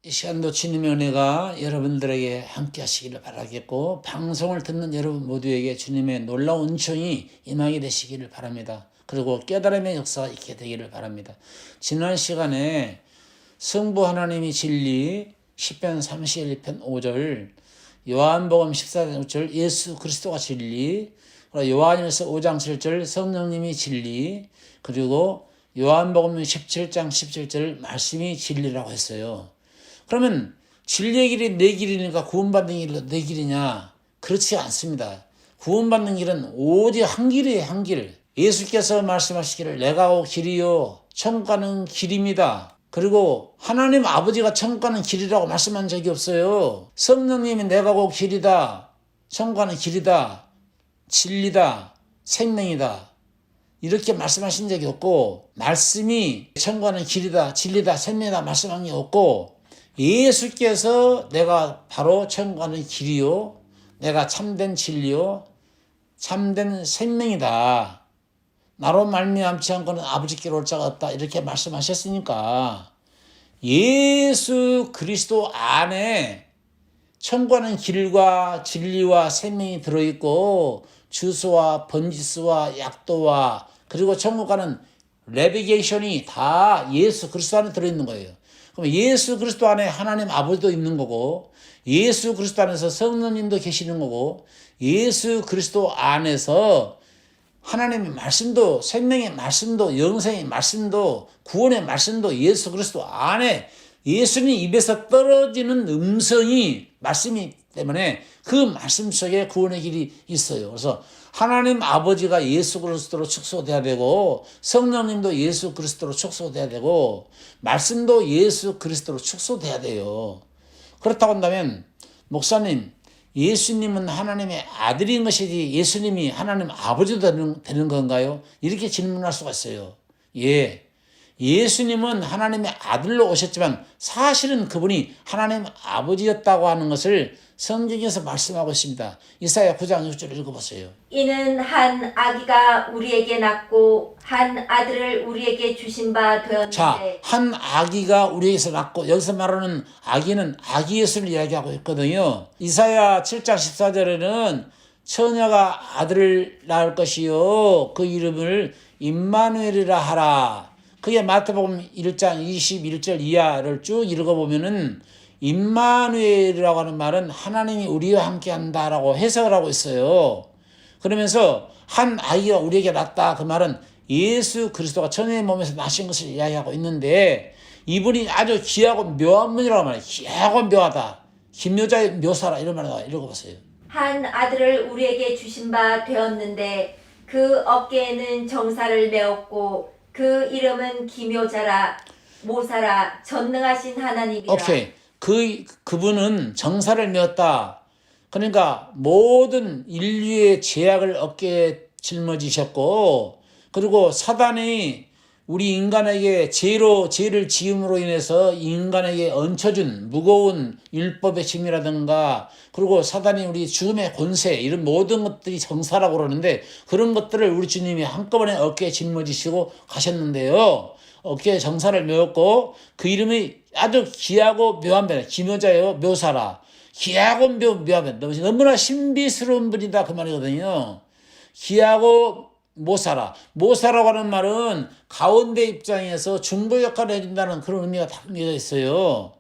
이 시간도 주님의 은혜가 여러분들에게 함께 하시기를 바라겠고, 방송을 듣는 여러분 모두에게 주님의 놀라운 은총이 임하게 되시기를 바랍니다. 그리고 깨달음의 역사가 있게 되기를 바랍니다. 지난 시간에 성부 하나님이 진리 10편 31편 5절, 요한복음 14장 6절 예수 그리스도가 진리, 요한일서 5장 7절 성령님이 진리, 그리고 요한복음 17장 17절 말씀이 진리라고 했어요. 그러면 진리의 길이 내 길이니까 구원받는 길도 내 길이냐? 그렇지 않습니다. 구원받는 길은 오직 한 길이에요, 한 길. 예수께서 말씀하시기를 내가 오 길이요 천국 가는 길입니다. 그리고 하나님 아버지가 천국 가는 길이라고 말씀한 적이 없어요. 성령님이 내가 오 길이다, 천국 가는 길이다, 진리다, 생명이다, 이렇게 말씀하신 적이 없고, 말씀이 천국 가는 길이다, 진리다, 생명이다 말씀한 게 없고, 예수께서 내가 바로 천국 가는 길이요, 내가 참된 진리요, 참된 생명이다, 나로 말미암지 않고는 아버지께로 올 자가 없다, 이렇게 말씀하셨으니까 예수 그리스도 안에 천국 가는 길과 진리와 생명이 들어있고, 주소와 번지수와 약도와 그리고 천국 가는 내비게이션이 다 예수 그리스도 안에 들어있는 거예요. 그럼 예수 그리스도 안에 하나님 아버지도 있는 거고, 예수 그리스도 안에서 성령님도 계시는 거고, 예수 그리스도 안에서 하나님의 말씀도, 생명의 말씀도, 영생의 말씀도, 구원의 말씀도 예수 그리스도 안에, 예수님 입에서 떨어지는 음성이 말씀이 때문에 그 말씀 속에 구원의 길이 있어요. 그래서 하나님 아버지가 예수 그리스도로 축소돼야 되고, 성령님도 예수 그리스도로 축소돼야 되고, 말씀도 예수 그리스도로 축소돼야 돼요. 그렇다고 한다면 목사님, 예수님은 하나님의 아들인 것이지 예수님이 하나님 아버지도 되는 건가요? 이렇게 질문할 수가 있어요. 예. 예수님은 하나님의 아들로 오셨지만 사실은 그분이 하나님 아버지였다고 하는 것을 성경에서 말씀하고 있습니다. 이사야 9장 6절 읽어보세요. 이는 한 아기가 우리에게 낳고 한 아들을 우리에게 주신 바 되었는데. 자, 한 아기가 우리에게서 낳고, 여기서 말하는 아기는 아기 예수를 이야기하고 있거든요. 이사야 7장 14절에는 처녀가 아들을 낳을 것이요 그 이름을 임마누엘이라 하라. 그게 마태복음 1장 21절 이하를 쭉 읽어보면은 임마누엘이라고 하는 말은 하나님이 우리와 함께 한다라고 해석을 하고 있어요. 그러면서 한 아이가 우리에게 낳았다, 그 말은 예수 그리스도가 처녀의 몸에서 나신 것을 이야기하고 있는데, 이분이 아주 귀하고 묘한 분이라고 말해요. 귀하고 묘하다, 김묘자의 묘사라, 이런 말을 읽어보세요. 한 아들을 우리에게 주신 바 되었는데 그 어깨에는 정사를 메었고 그 이름은 기묘자라, 모사라, 전능하신 하나님이라. 오케이. 그분은 정사를 메었다. 그러니까 모든 인류의 죄악을 어깨에 짊어지셨고, 그리고 사단이 우리 인간에게 죄를 지음으로 인해서 인간에게 얹혀준 무거운 율법의 징이라든가, 그리고 사단이 우리 죽음의 권세, 이런 모든 것들이 정사라고 그러는데, 그런 것들을 우리 주님이 한꺼번에 어깨에 짊어지시고 가셨는데요. 어깨에 정사를 메었고, 그 이름이 아주 귀하고 묘한 분, 기묘자예요. 묘사라. 귀하고 묘한 분, 너무나 신비스러운 분이다, 그 말이거든요. 귀하고 모사라. 모사라고 하는 말은 가운데 입장에서 중보 역할을 해준다는 그런 의미가 담겨 있어요.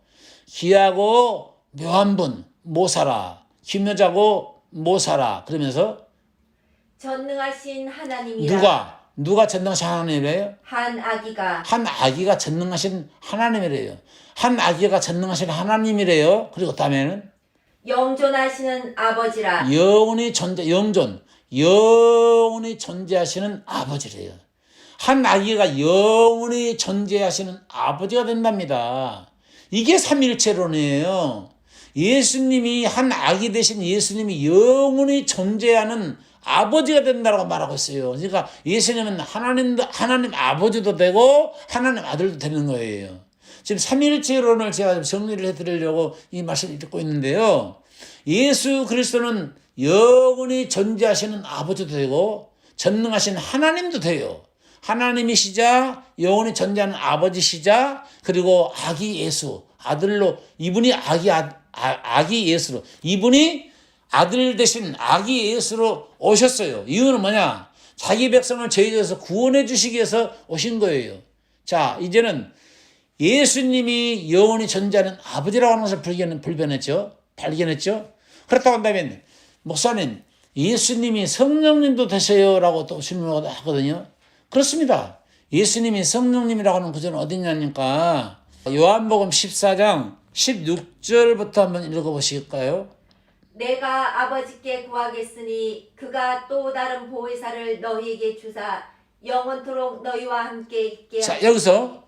귀하고 묘한 분, 모사라. 기묘자고 모사라. 그러면서 전능하신 하나님이라. 누가 전능하신 하나님이래요? 한 아기가 전능하신 하나님이래요. 한 아기가 전능하신 하나님이래요. 그리고 다음에는 영존하시는 아버지라. 영원히 존재하시는 아버지래요. 한 아기가 영원히 존재하시는 아버지가 된답니다. 이게 삼위일체론이에요. 예수님이, 한 아기 되신 예수님이 영원히 존재하는 아버지가 된다고 말하고 있어요. 그러니까 예수님은 하나님 아버지도 되고 하나님 아들도 되는 거예요. 지금 삼위일체론을 제가 정리를 해드리려고 이 말씀을 듣고 있는데요. 예수 그리스도는 영원히 존재하시는 아버지도 되고 전능하신 하나님도 돼요. 하나님이시자 영원히 존재하는 아버지시자, 그리고 아기 예수, 아들로 이분이 아기 예수로 이분이 아들 대신 아기 예수로 오셨어요. 이유는 뭐냐? 자기 백성을 저희에서 구원해 주시기 위해서 오신 거예요. 자, 이제는 예수님이 영원히 존재하는 아버지라고 하는 것을 발견했죠. 그렇다고 한다면 목사님 예수님이 성령님도 되세요라고 또 질문을 하거든요. 그렇습니다. 예수님이 성령님이라고 하는 구절은 어디 있냐니까 요한복음 14장 16절부터 한번 읽어보실까요? 내가 아버지께 구하겠으니 그가 또 다른 보혜사를 너희에게 주사 영원토록 너희와 함께 있게 자, 하시니. 여기서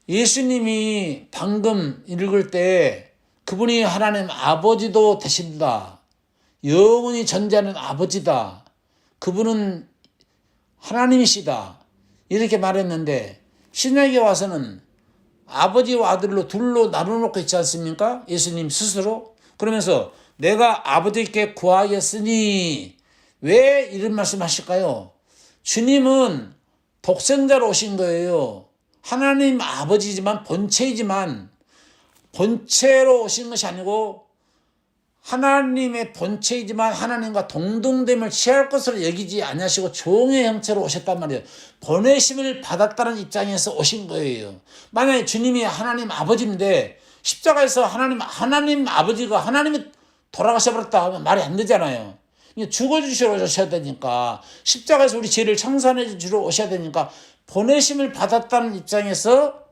예수님이 방금 읽을 때 그분이 하나님 아버지도 되신다. 영원히 존재하는 아버지다. 그분은 하나님이시다. 이렇게 말했는데 신약에 와서는 아버지와 아들로 둘로 나눠놓고 있지 않습니까? 예수님 스스로. 그러면서 내가 아버지께 구하겠으니 왜 이런 말씀 하실까요? 주님은 독생자로 오신 거예요. 하나님 아버지지만 본체이지만 본체로 오신 것이 아니고 하나님의 본체이지만 하나님과 동등됨을 취할 것으로 여기지 아니하시고 종의 형체로 오셨단 말이에요. 보내심을 받았다는 입장에서 오신 거예요. 만약에 주님이 하나님 아버지인데 십자가에서 하나님 아버지가 하나님이 돌아가셔버렸다 하면 말이 안 되잖아요. 죽어주시러 오셔야 되니까 십자가에서 우리 죄를 청산해 주러 오셔야 되니까 보내심을 받았다는 입장에서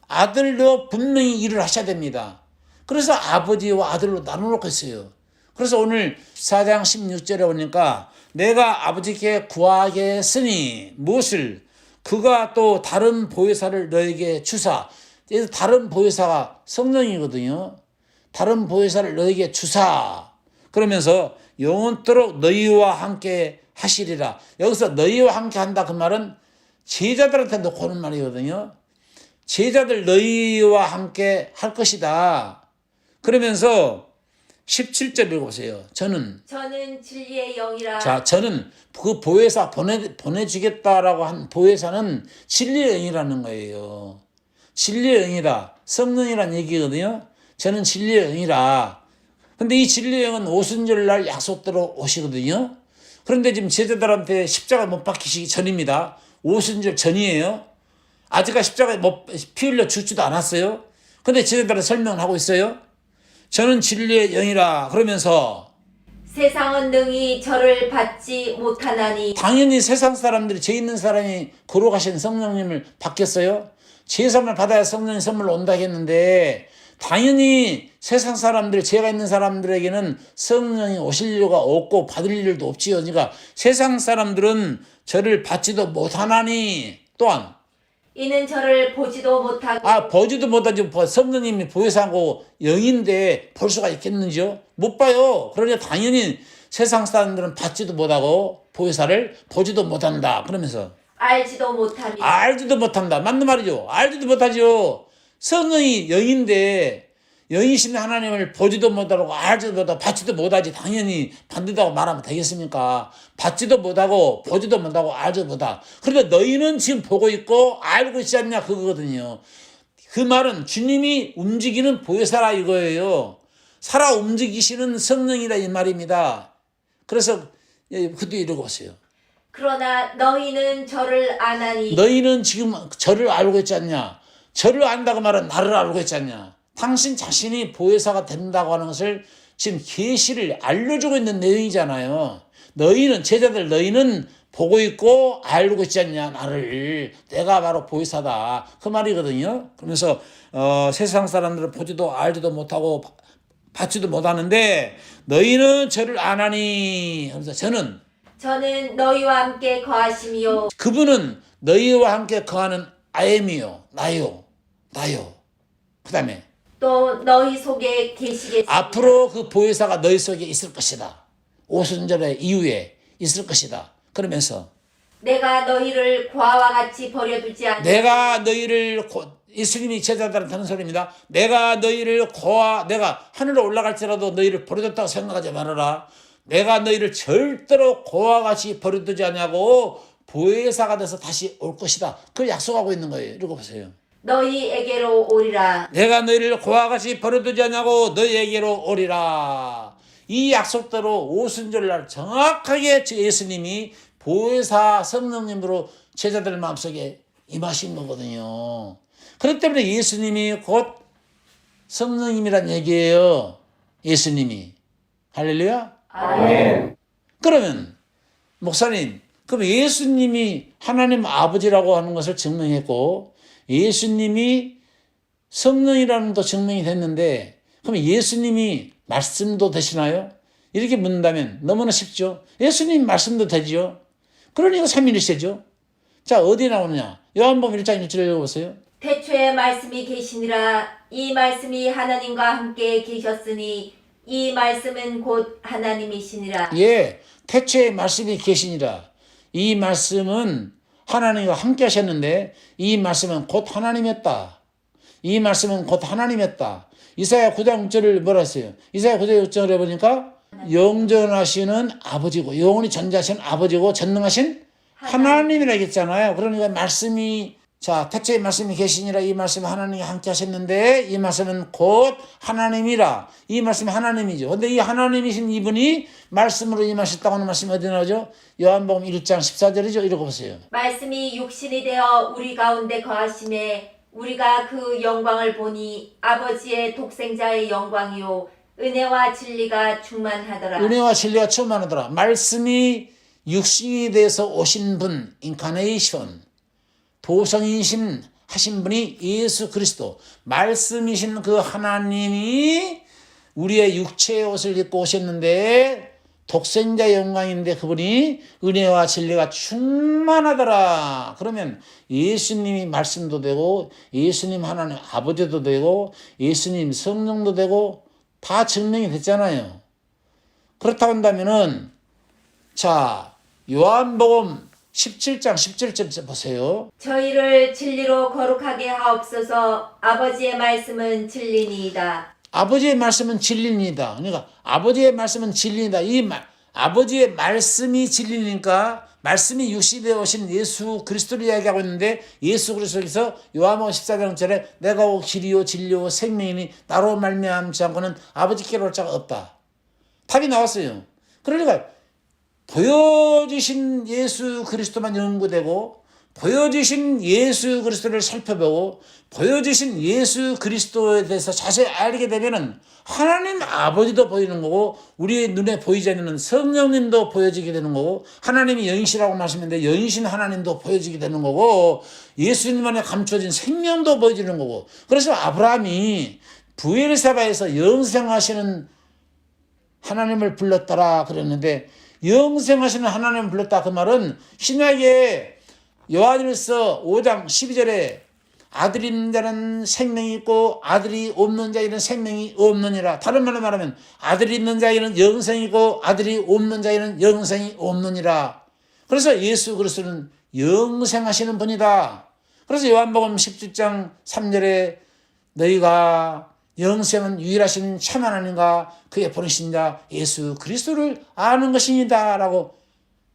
아들도 분명히 일을 하셔야 됩니다. 그래서 아버지와 아들로 나눠놓고 있어요. 그래서 오늘 4장 16절에 보니까 내가 아버지께 구하겠으니 무엇을 그가 또 다른 보혜사를 너에게 주사. 다른 보혜사가 성령이거든요. 다른 보혜사를 너에게 주사. 그러면서 영원토록 너희와 함께 하시리라. 여기서 너희와 함께 한다 그 말은 제자들한테 놓고 하는 말이거든요. 제자들 너희와 함께 할 것이다. 그러면서 17절 읽어보세요. 저는 진리의 영이라. 자, 저는 그 보혜사 보내주겠다라고 한 보혜사는 진리의 영이라는 거예요. 진리의 영이다. 성령이란 얘기거든요. 저는 진리의 영이라. 근데 이 진리의 영은 오순절날 약속대로 오시거든요. 그런데 지금 제자들한테 십자가 못 박히시기 전입니다. 오순절 전이에요. 아직까지 십자가에 피 흘려 죽지도 않았어요. 근데 제자들은 설명을 하고 있어요. 저는 진리의 영이라 그러면서 세상은 능히 저를 받지 못하나니. 당연히 세상 사람들이 죄 있는 사람이 걸어가신 성령님을 받겠어요? 죄 선물 받아야 성령님 선물로 온다 했는데 당연히 세상 사람들, 죄가 있는 사람들에게는 성령이 오실 이유가 없고 받을 일도 없지요. 그러니까 세상 사람들은 저를 받지도 못하나니 또한 이는 저를 보지도 못하고. 보지도 못하지. 성령님이 보혜사고 영인데 볼 수가 있겠는지요? 못 봐요. 그러니 당연히 세상 사람들은 받지도 못하고 보혜사를 보지도 못한다. 그러면서 알지도 못하며. 알지도 못한다. 맞는 말이죠. 알지도 못하죠. 성령이 영인데 영이신 하나님을 보지도 못하고 알지도 못하고 받지도 못하지. 당연히 받는다고 말하면 되겠습니까? 받지도 못하고 보지도 못하고 알지도 못하고. 그런데 너희는 지금 보고 있고 알고 있지 않냐 그거거든요. 그 말은 주님이 움직이는 보혜사라 이거예요. 살아 움직이시는 성령이라 이 말입니다. 그래서 그때 읽어보세요. 그러나 너희는 저를 아나니. 너희는 지금 저를 알고 있지 않냐. 저를 안다고 말은 나를 알고 있지 않냐. 당신 자신이 보혜사가 된다고 하는 것을 지금 계시를 알려주고 있는 내용이잖아요. 너희는 제자들 너희는 보고 있고 알고 있지 않냐. 나를 내가 바로 보혜사다 그 말이거든요. 그러면서 세상 사람들은 보지도 알지도 못하고 받지도 못하는데 너희는 저를 아나니. 그래서 저는 너희와 함께 거하심이요. 그분은 너희와 함께 거하는 아엠이요. 나요. 그 다음에 또 너희 속에 계시겠습니다. 앞으로 그 보혜사가 너희 속에 있을 것이다. 오순절의 이후에 있을 것이다. 그러면서 내가 너희를 고아와 같이 버려두지 않고. 내가 너희를 예수님이 제자들한테 하는 소리입니다. 내가 너희를 내가 하늘에 올라갈지라도 너희를 버려뒀다고 생각하지 말아라. 내가 너희를 절대로 고아와 같이 버려두지 않냐고 보혜사가 돼서 다시 올 것이다. 그걸 약속하고 있는 거예요. 읽어보세요. 너희에게로 오리라. 내가 너희를 고와 같이 버려두지 않냐고 너희에게로 오리라. 이 약속대로 오순절날 정확하게 예수님이 보혜사 성령님으로 제자들 마음속에 임하신 거거든요. 그렇기 때문에 예수님이 곧 성령님이란 얘기예요. 예수님이. 할렐루야. 아멘. 그러면 목사님, 그럼 예수님이 하나님 아버지라고 하는 것을 증명했고 예수님이 성령이라는 것도 증명이 됐는데 그럼 예수님이 말씀도 되시나요? 이렇게 묻는다면 너무나 쉽죠. 예수님 말씀도 되죠. 그러니까 삼위일체죠. 자, 어디에 나오느냐? 요한복음 1장 1절 읽어보세요. 태초에 말씀이 계시니라. 이 말씀이 하나님과 함께 계셨으니 이 말씀은 곧 하나님이시니라. 예, 태초에 말씀이 계시니라. 이 말씀은 하나님과 함께 하셨는데 이 말씀은 곧 하나님이었다. 이 말씀은 곧 하나님이었다. 이사야 9장 6절을 뭐라 했어요? 이사야 9장 6절을 해보니까 영전하시는 아버지고 영원히 전자하신 아버지고 전능하신 하나님이라 했잖아요. 그러니까 말씀이 자 태초에 말씀이 계시니라. 이 말씀은 하나님이 함께 하셨는데 이 말씀은 곧 하나님이라. 이 말씀이 하나님이죠. 근데 이 하나님이신 이분이 말씀으로 임하셨다고 하는 말씀이 어디 나오죠? 요한복음 1장 14절이죠. 읽어보세요. 말씀이 육신이 되어 우리 가운데 거하심에 우리가 그 영광을 보니 아버지의 독생자의 영광이요 은혜와 진리가 충만하더라. 은혜와 진리가 충만하더라. 말씀이 육신이 돼서 오신 분, 인카네이션, 도성인심 하신 분이 예수 그리스도, 말씀이신 그 하나님이 우리의 육체의 옷을 입고 오셨는데 독생자의 영광인데 그분이 은혜와 진리가 충만하더라. 그러면 예수님이 말씀도 되고 예수님 하나님 아버지도 되고 예수님 성령도 되고 다 증명이 됐잖아요. 그렇다고 한다면은 자 요한복음 17장 17절 보세요. 저희를 진리로 거룩하게 하옵소서. 아버지의 말씀은 진리니이다. 아버지의 말씀은 진리입니다. 그러니까 아버지의 말씀은 진리이다. 아버지의 말씀이 진리니까 말씀이 육신되어 오신 예수 그리스도를 이야기하고 있는데 예수 그리스도께서 요한복음 14장절에 내가 오 길이요 진리요 생명이니 나로 말미암지 않고는 아버지께로 올 자가 없다. 답이 나왔어요. 그러니까 보여주신 예수 그리스도만 연구되고 보여주신 예수 그리스도를 살펴보고 보여주신 예수 그리스도에 대해서 자세히 알게 되면은 하나님 아버지도 보이는 거고 우리의 눈에 보이지 않는 성령님도 보여지게 되는 거고 하나님이 영이시라고 말씀했는데 영이신 하나님도 보여지게 되는 거고 예수님 안에 감춰진 생명도 보여지는 거고 그래서 아브라함이 부엘세바에서 영생하시는 하나님을 불렀더라 그랬는데 영생하시는 하나님을 불렀다 그 말은 신약에 요한일서 5장 12절에 아들이 있는 자는 생명이 있고 아들이 없는 자에는 생명이 없느니라. 다른 말로 말하면 아들이 있는 자에는 영생이고 아들이 없는 자에는 영생이 없느니라. 그래서 예수 그리스도는 영생하시는 분이다. 그래서 요한복음 17장 3절에 너희가 영생은 유일하신 참 하나님과 그의 보내신 자 예수 그리스도를 아는 것이니다 라고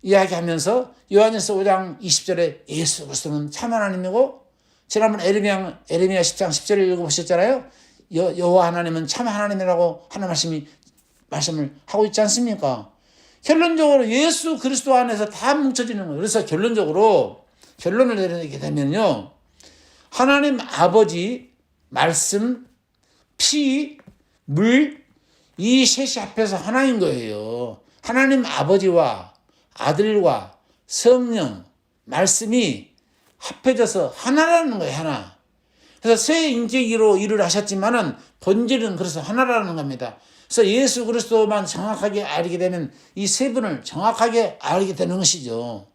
이야기하면서 요한일서 5장 20절에 예수 그리스도는 참 하나님이고 지난번 에레미야 10장 10절을 읽어보셨잖아요. 여호와 하나님은 참 하나님이라고 하는 말씀을 하고 있지 않습니까? 결론적으로 예수 그리스도 안에서 다 뭉쳐지는 거예요. 그래서 결론을 내리게 되면요. 하나님 아버지, 말씀, 피, 물, 이 셋이 합해서 하나인 거예요. 하나님 아버지와 아들과 성령, 말씀이 합해져서 하나라는 거예요. 하나. 그래서 세 인격으로 일을 하셨지만은 본질은 그래서 하나라는 겁니다. 그래서 예수 그리스도만 정확하게 알게 되면 이 세 분을 정확하게 알게 되는 것이죠.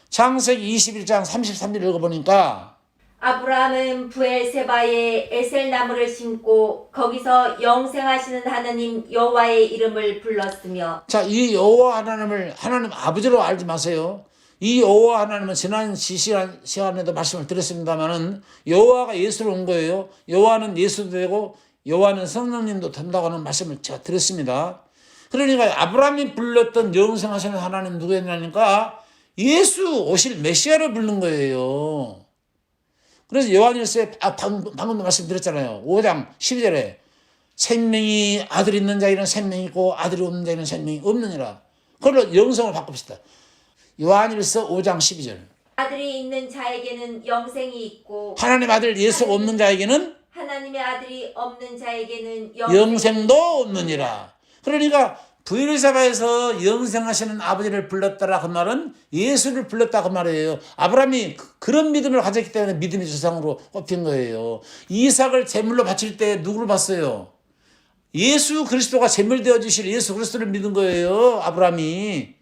창세기 21장 33절 읽어보니까 아브라함은 부엘세바에 에셀나무를 심고 거기서 영생하시는 하나님 여호와의 이름을 불렀으며 자, 이 여호와 하나님을 하나님 아버지로 알지 마세요. 이 여호와 하나님은 지난 시간에도 말씀을 드렸습니다만은 여호와가 예수로 온 거예요. 여호와는 예수도 되고 여호와는 성령님도 된다고 하는 말씀을 제가 드렸습니다. 그러니까 아브라함이 불렀던 영생하시는 하나님 누구였냐니까 예수 오실 메시아를 부른 거예요. 그래서 요한일서에 방금도 말씀드렸잖아요. 5장 12절에 생명이 아들이 있는 자에게는 생명이 있고 아들이 없는 자에게는 생명이 없느니라. 그걸로 영성을 바꿉시다. 요한일서 5장 12절. 아들이 있는 자에게는 영생이 있고 하나님 아들 예수가 없는 자에게는 하나님의 아들이 없는 자에게는 영생도 없느니라. 그러니까 부엘사바에서 영생하시는 아버지를 불렀다라 그 말은 예수를 불렀다 그 말이에요. 아브라함이 그런 믿음을 가졌기 때문에 믿음의 조상으로 꼽힌 거예요. 이삭을 제물로 바칠 때 누구를 봤어요? 예수 그리스도가 제물되어 주실 예수 그리스도를 믿은 거예요. 아브라함이.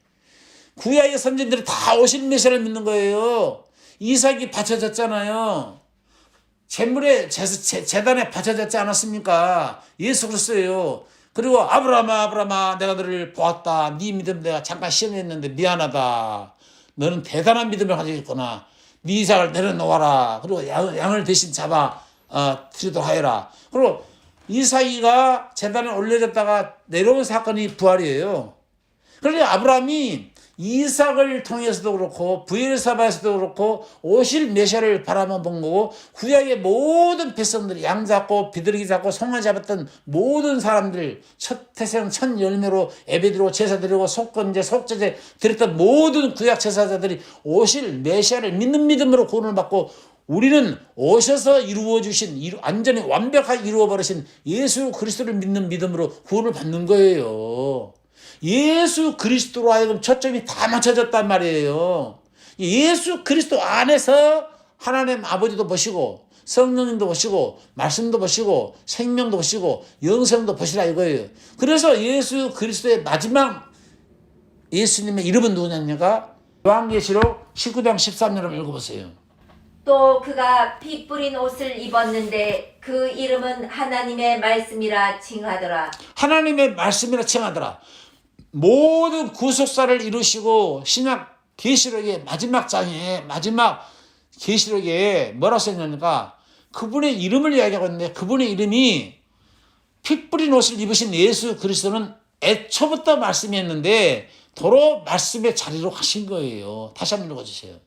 구약의 선진들이 다 오실 메시아를 믿는 거예요. 이삭이 바쳐졌잖아요. 제물에 제단에 바쳐졌지 않았습니까? 예수 그리스도예요. 그리고 아브라함아 내가 너를 보았다. 네 믿음 내가 잠깐 시험했는데 미안하다. 너는 대단한 믿음을 가지고 있구나. 네 이삭을 내려놓아라. 그리고 양을 대신 잡아 드리도록 하여라. 그리고 이삭이가 제단에 올려졌다가 내려온 사건이 부활이에요. 그러니까 아브라함이 이삭을 통해서도 그렇고 부엘사바에서도 그렇고 오실 메시아를 바라만 본 거고 구약의 모든 백성들이 양 잡고 비둘기 잡고 송아지 잡았던 모든 사람들 첫 태생 첫 열매로 예배드리고 제사 드리고 속건제 속죄제 드렸던 모든 구약 제사자들이 오실 메시아를 믿는 믿음으로 구원을 받고 우리는 오셔서 이루어주신 완전히 완벽하게 이루어버리신 예수 그리스도를 믿는 믿음으로 구원을 받는 거예요. 예수 그리스도로 하여금 초점이 다 맞춰졌단 말이에요. 예수 그리스도 안에서 하나님 아버지도 보시고 성령님도 보시고 말씀도 보시고 생명도 보시고 영생도 보시라 이거예요. 그래서 예수 그리스도의 마지막 예수님의 이름은 누구냐니까 요한계시록 19장 13절을 읽어보세요. 또 그가 피 뿌린 옷을 입었는데 그 이름은 하나님의 말씀이라 칭하더라. 하나님의 말씀이라 칭하더라. 모든 구속사를 이루시고 신약 계시록의 마지막 장에 마지막 계시록에 뭐라고 써있냐니까 그분의 이름을 이야기하고 있는데 그분의 이름이 피 뿌린 옷을 입으신 예수 그리스도는 애초부터 말씀이었는데 도로 말씀의 자리로 가신 거예요. 다시 한번 읽어주세요.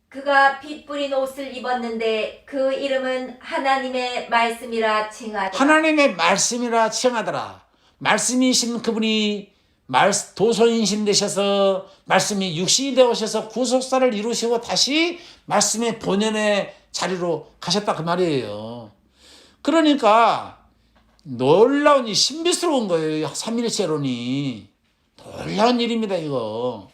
그가 피 뿌린 옷을 입었는데 그 이름은 하나님의 말씀이라 칭하더라. 하나님의 말씀이라 칭하더라. 말씀이신 그분이 도소인신 되셔서 말씀이 육신이 되어셔서 구속사를 이루시고 다시 말씀의 본연의 자리로 가셨다 그 말이에요. 그러니까 놀라운 신비스러운 거예요. 삼위일체론이. 놀라운 일입니다 이거.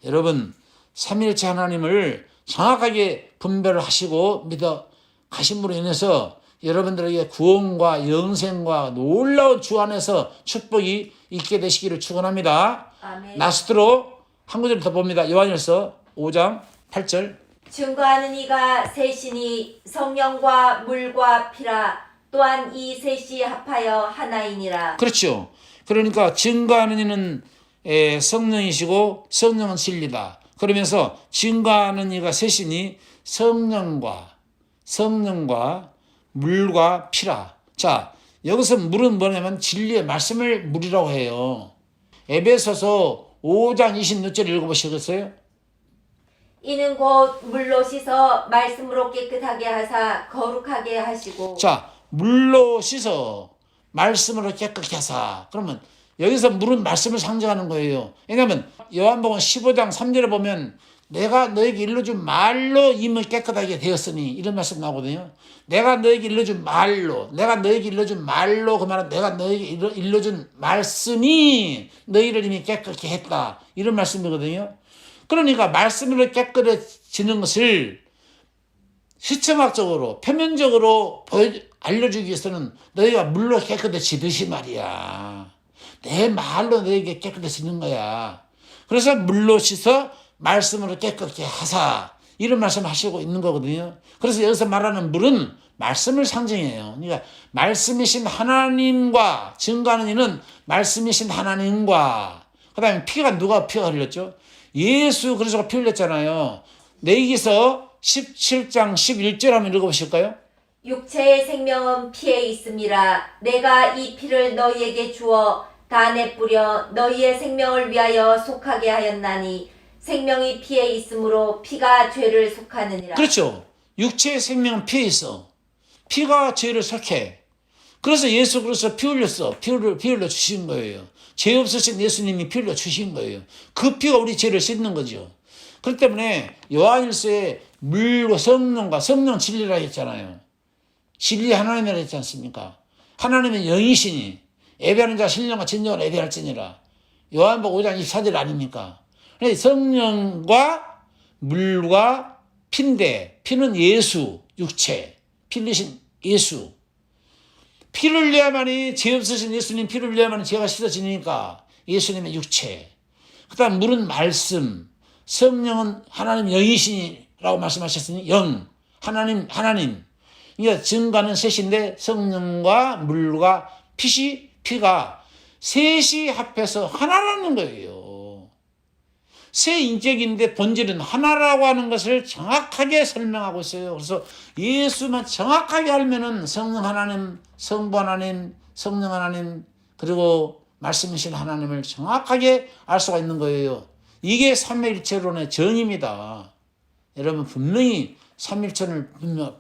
여러분 삼위일체 하나님을 정확하게 분별을 하시고 믿어 가심으로 인해서 여러분들에게 구원과 영생과 놀라운 주 안에서 축복이 있게 되시기를 축원합니다. 아멘. 라스트로 한 구절 더 봅니다. 요한일서 5장 8절. 증거하는 이가 셋이니 성령과 물과 피라. 또한 이 셋이 합하여 하나이니라. 그렇죠. 그러니까 증거하는 이는 성령이시고 성령은 진리다. 그러면서 증거하는 이가 셋이니 성령과 물과 피라. 자, 여기서 물은 뭐냐면 진리의 말씀을 물이라고 해요. 에베소서 5장 26절 읽어보시겠어요? 이는 곧 물로 씻어 말씀으로 깨끗하게 하사 거룩하게 하시고. 자, 물로 씻어 말씀으로 깨끗하게 하사. 그러면 여기서 물은 말씀을 상징하는 거예요. 왜냐하면 요한복음 15장 3절에 보면 내가 너에게 일러준 말로 이미 깨끗하게 되었으니 이런 말씀 나오거든요. 내가 너에게 일러준 말로 그 말은 내가 너에게 일러준 말씀이 너희를 이미 깨끗게 했다 이런 말씀이거든요. 그러니까 말씀으로 깨끗해지는 것을 시청학적으로 표면적으로 알려주기 위해서는 너희가 물로 깨끗해지듯이 말이야. 내 말로 너에게 깨끗해지는 거야. 그래서 물로 씻어 말씀으로 깨끗게 하사 이런 말씀 하시고 있는 거거든요. 그래서 여기서 말하는 물은 말씀을 상징해요. 그러니까 말씀이신 하나님과 증거하는 이는 말씀이신 하나님과 그 다음에 누가 피가 흘렸죠? 예수 그리스도가 피 흘렸잖아요. 레위기서 17장 11절 한번 읽어보실까요? 육체의 생명은 피에 있음이라. 내가 이 피를 너희에게 주어 단에 뿌려 너희의 생명을 위하여 속하게 하였나니 생명이 피에 있으므로 피가 죄를 속하느니라. 그렇죠. 육체의 생명은 피에 있어. 피가 죄를 속해. 그래서 예수 그리스도 피 흘렸어. 피 흘려 주신 거예요. 죄 없으신 예수님이 피 흘려 주신 거예요. 그 피가 우리 죄를 씻는 거죠. 그렇기 때문에 요한일서에 물과 성령 진리라 했잖아요. 진리 하나님이라 했지 않습니까? 하나님은 영이시니 예배하는 자 신령과 진정을 예배할지니라. 요한복음 5장 24절 아닙니까? 성령과 물과 피인데, 피는 예수, 육체, 피 흘리신 예수. 피를 흘려야만이, 죄 없으신 예수님 피를 흘려야만이 죄가 씻어지니까 예수님의 육체. 그 다음 물은 말씀, 성령은 하나님 영이시라고 말씀하셨으니 영, 하나님. 그러니까 증거는 셋인데 성령과 물과 피가 셋이 합해서 하나라는 거예요. 세 인격인데 본질은 하나라고 하는 것을 정확하게 설명하고 있어요. 그래서 예수만 정확하게 알면은 성령 하나님, 성부 하나님, 성령 하나님, 그리고 말씀이신 하나님을 정확하게 알 수가 있는 거예요. 이게 삼위일체론의 정의입니다. 여러분 분명히 삼위일체를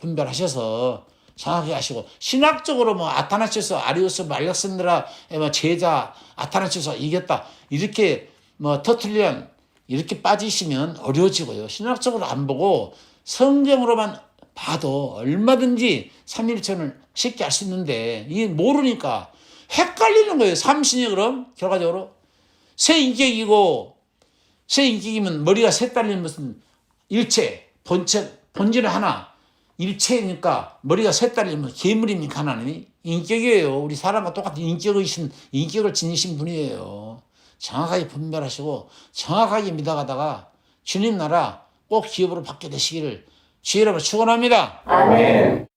분별하셔서 정확하게 하시고, 신학적으로 뭐 아타나시스, 아리우스, 알렉산드라 뭐 제자 아타나시스 이겼다 이렇게 뭐 터툴리안 이렇게 빠지시면 어려워지고요. 신학적으로 안 보고 성경으로만 봐도 얼마든지 삼위일체를 쉽게 알 수 있는데 이게 모르니까 헷갈리는 거예요. 삼신이 그럼 결과적으로 세 인격이면 머리가 셋 달린 무슨 일체, 본질은 하나, 일체니까 머리가 셋 달리면 괴물입니까? 하나님이 인격이에요. 우리 사람과 똑같은 인격을 지니신 분이에요. 정확하게 분별하시고 정확하게 믿어가다가 주님 나라 꼭 기업으로 받게 되시기를 주의 이름으로 축원합니다. 아멘.